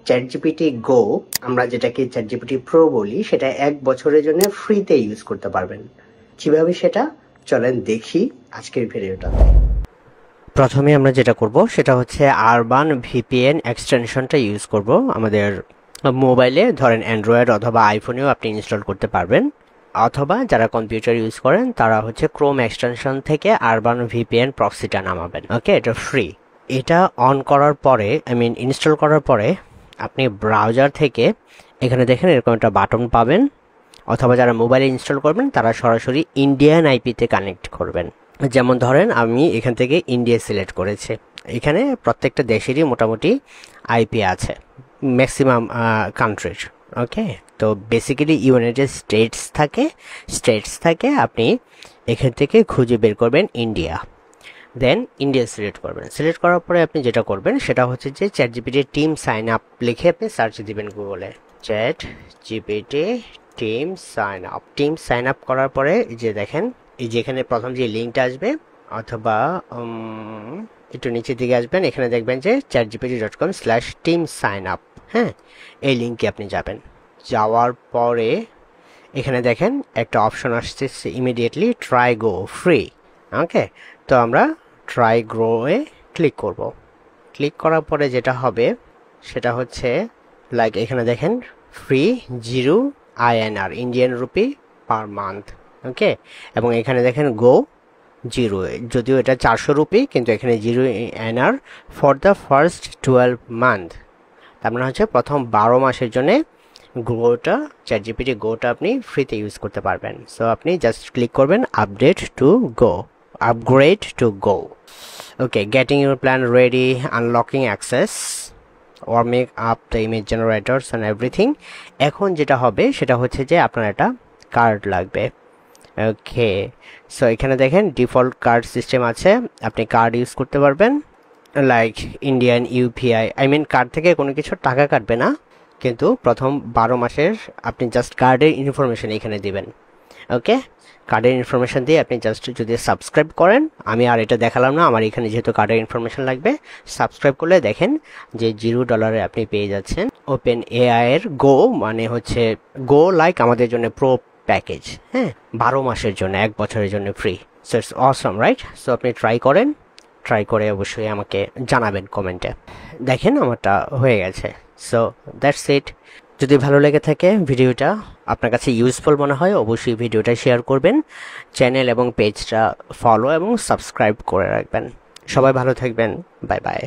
ChatGPT গো, আমরা যেটাকে ChatGPT pro বলি, সেটা 1 বছরের জন্য ফ্রিতে ইউজ করতে পারবেন। কিভাবে সেটা চলেন দেখি আজকের ভিডিওটা। প্রথমে আমরা যেটা করব সেটা হচ্ছে আরবান ভিপিএন এক্সটেনশনটা ইউজ করব। আমাদের মোবাইলে ধরেন অ্যান্ড্রয়েড অথবা আইফোনেও আপনি ইনস্টল করতে পারবেন, অথবা যারা কম্পিউটার ইউজ করেন তারা হচ্ছে ক্রোম এক্সটেনশন থেকে আরবান ভিপিএন প্রক্সিটা নামাবেন। ওকে, এটা ফ্রি। এটা অন করার পরে ইনস্টল করার পরে আপনি ব্রাউজার থেকে এখানে দেখেন এরকম একটা বাটন পাবেন, অথবা যারা মোবাইলে ইনস্টল করবেন তারা সরাসরি ইন্ডিয়ান আইপিতে কানেক্ট করবেন। যেমন ধরেন আমি এখান থেকে ইন্ডিয়া সিলেক্ট করেছি। এখানে প্রত্যেকটা দেশেরই মোটামুটি আইপি আছে, ম্যাক্সিমাম কান্ট্রির। ওকে, তো বেসিক্যালি ইউনাইটেড স্টেটস থাকে আপনি এখান থেকে খুঁজে বের করবেন ইন্ডিয়া, দেন ইন্ডিয়া সিলেক্ট করবেন। সিলেক্ট করার পরে আপনি যেটা করবেন সেটা হচ্ছে যে চ্যাটজিপিটি টিম সাইন আপ লিখে আপনি সার্চ দিবেন গুগলে, চ্যাটজিপিটি টিম সাইন আপ করার পরে যে দেখেন এই যে এখানে প্রথম যে লিঙ্কটা আসবে, অথবা একটু নিচের দিকে আসবেন, এখানে দেখবেন যে chatgpt.com/teamsignup। হ্যাঁ, এই লিঙ্কে আপনি যাবেন। যাওয়ার পরে এখানে দেখেন একটা অপশন আসছে immediately try go free. Okay, তো আমরা ট্রাই গ্রোয়ে ক্লিক করব। ক্লিক করার পরে যেটা হবে সেটা হচ্ছে লাইক এখানে দেখেন free 0 INR Indian rupee per month. Okay, এবং এখানে দেখেন গো 0, যদিও এটা 400 রুপি, কিন্তু এখানে 0 INR for the first 12 month. তার মানে হচ্ছে প্রথম 12 মাসের জন্য গোটা চ্যাটজিপিটি গোটা আপনি ফ্রিতে ইউজ করতে পারবেন। সো আপনি জাস্ট ক্লিক করবেন upgrade to go. Okay, getting your plan ready, unlocking access, warming up the image জেনারেটরস and everything. এখন যেটা হবে সেটা হচ্ছে যে আপনার একটা কার্ড লাগবে। ওকে, সো এখানে দেখেন ডিফল্ট কার্ড সিস্টেম আছে, আপনি কার্ড ইউজ করতে পারবেন লাইক ইন্ডিয়ান ইউপিআই। কার্ড থেকে কোনো কিছু টাকা কাটবে না, কিন্তু প্রথম 12 মাসের আপনি জাস্ট কার্ডের ইনফরমেশন এখানে দিবেন। ওকে, কার্ডের ইনফরমেশন দিয়ে আপনি জাস্ট যদি সাবস্ক্রাইব করেন, আমি আর এটা দেখালাম না, আমার এখানে যেহেতু কার্ডের ইনফরমেশন লাগবে, সাবস্ক্রাইব করলে দেখেন যে $0 আপনি পেয়ে যাচ্ছেন ওপেন এআই এর গো, মানে হচ্ছে গো লাইক আমাদের জন্য প্রো প্যাকেজ। হ্যাঁ, 12 মাসের জন্য, 1 বছরের জন্য free. So it's Assam, right? So আপনি ট্রাই করে অবশ্যই আমাকে জানাবেন কমেন্টে। দেখেন আমারটা হয়ে গেছে। So that's it. যদি ভালো লেগে থাকে, ভিডিওটা আপনার কাছে ইউজফুল মনে হয়, অবশ্যই ভিডিওটা শেয়ার করবেন, চ্যানেল এবং পেজটা ফলো এবং সাবস্ক্রাইব করে রাখবেন। সবাই ভালো থাকবেন, বাই বাই।